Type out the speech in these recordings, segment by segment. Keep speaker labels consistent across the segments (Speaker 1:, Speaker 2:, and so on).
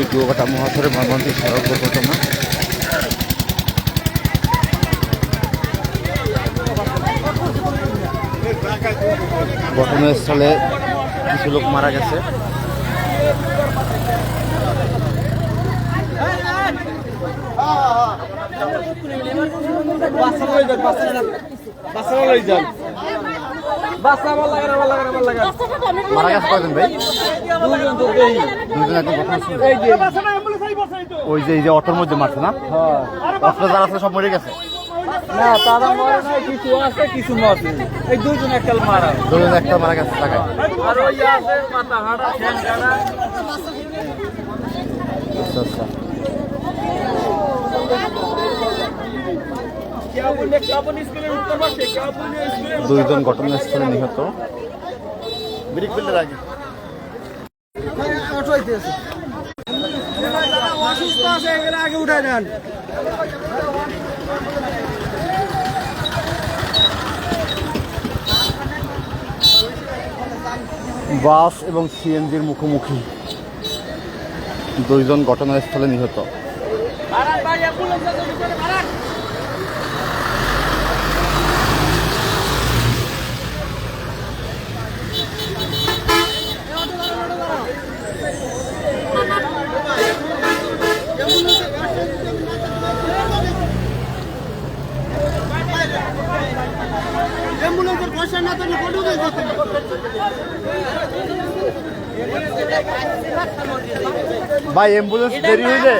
Speaker 1: কুয়াকাটা মহাসড়কে মর্মান্তিক সড়ক দুর্ঘটনা। ঘটনাস্থলে কিছু লোক মারা গেছে। মারা গেছে কয়জন ভাই? ওই যে অটোর মধ্যে মারছে না? অটো যারা আছে সব মরে গেছে
Speaker 2: না, তারা মরে নাই, কিছু আছে কিছু মরে। এই দুজন একটা মারা
Speaker 1: গেছে টাকায়।
Speaker 2: আর ওই আছে মাথা হাড়া ঠ্যাং কাটা।
Speaker 1: আচ্ছা আচ্ছা। দুইজন ঘটনাস্থলে নিহত। ব্রেক ফেলার আগে
Speaker 2: অসুস্থ আছে, এগুলো আগে উঠে দেন।
Speaker 1: বাস এবং সিএনজির মুখোমুখি, দুইজন ঘটনাস্থলে নিহত। ভাই অ্যাম্বুলেন্স দেরি হইলে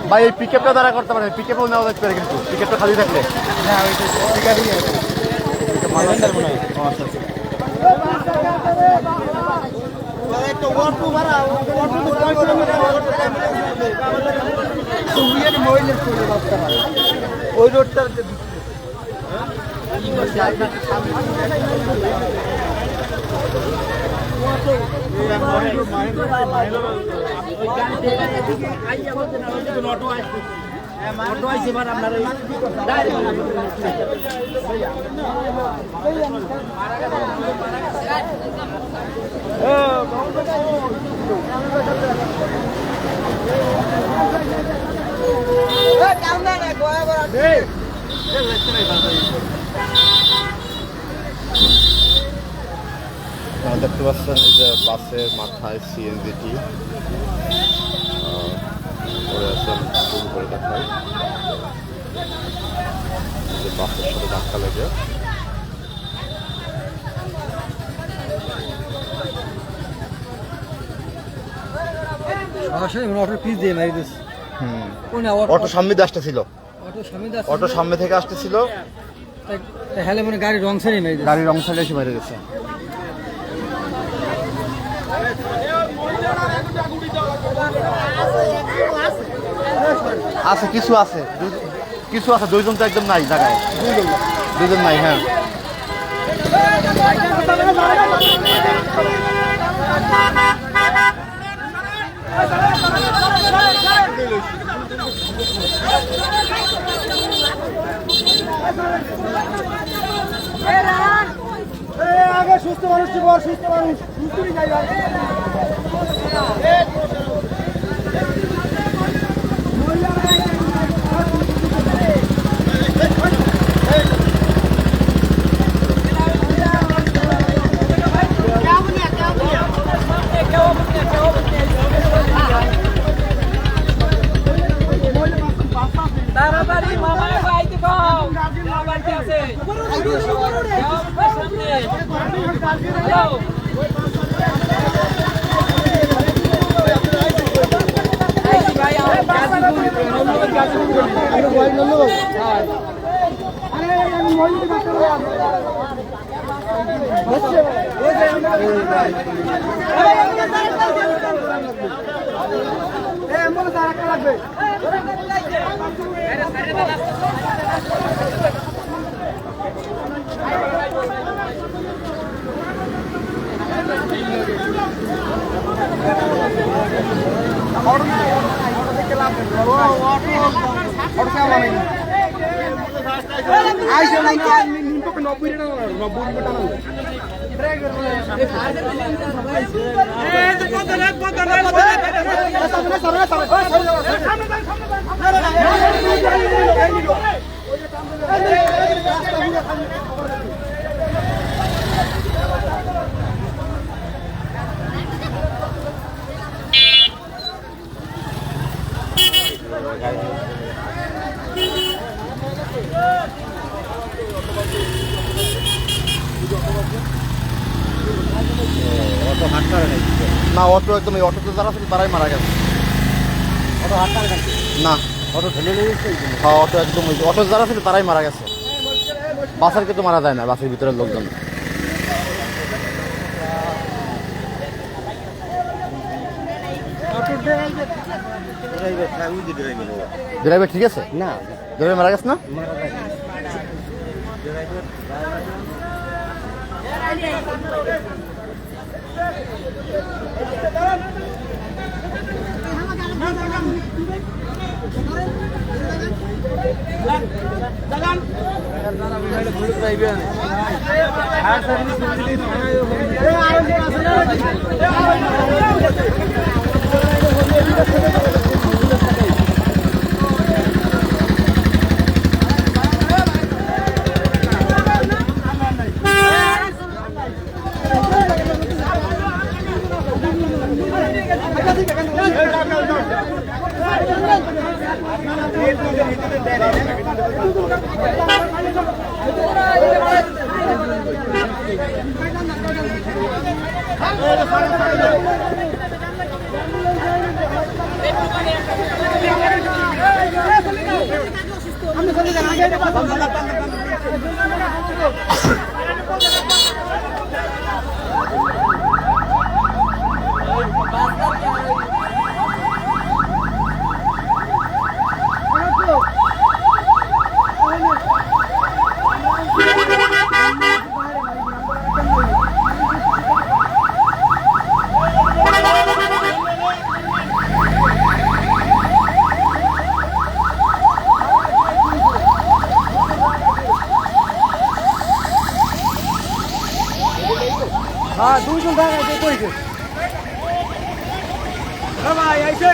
Speaker 1: ভাই এই পিকআপটা দ্বারা করতে পারে, পিকআপও নেওয়া যেতে পারে, কিন্তু পিকআপটা খালি থাকলে
Speaker 2: ওই রোডটার
Speaker 1: দেখতে পাচ্ছেন এই যে বাসের মাথায় সিএনজিটি পড়ে আছেন, শুরু করে দেখায় যে বাসের সাথে ধাক্কা লেগে
Speaker 2: অটোর পিস দিয়ে মারি দিস।
Speaker 1: অটো সামনে দিয়ে আসতেছিল, অটো সামনে থেকে আসতেছিল,
Speaker 2: হেলে মানে গাড়ির রং সাইডে মেরে দিয়েছে।
Speaker 1: গাড়ির রং সাইডে এসে মেরে গেছে। আছে কিছু আছে, কিছু আছে, দুইজন তো একদম নাই জায়গায়, দুইজন নাই। হ্যাঁ
Speaker 2: আগে সুস্থ মানুষ, সুস্থ মানুষ সুস্থই যাই। তাড়াতাড়ি মামা বাইতে পাও, বাড়িতে আছে। লাগবে আইসো না নিম্পকে 90 টাকা 90 টাকা
Speaker 1: না অটো একদম এই অটোতে যারা ছিল তারাই মারা গেছে। না অটো ঠেলে নিয়েছে। হ্যাঁ অটো একদম ওই অটো যারা ছিল তারাই মারা গেছে। বাসের কিন্তু মারা যায় না, বাসের ভিতরের লোকজন। ড্রাইভার ঠিক আছে? না ড্রাইভার মারা গেছে না?
Speaker 2: হ্যাঁ দুইজন ভাই আইছে কইছে ভাই আইছে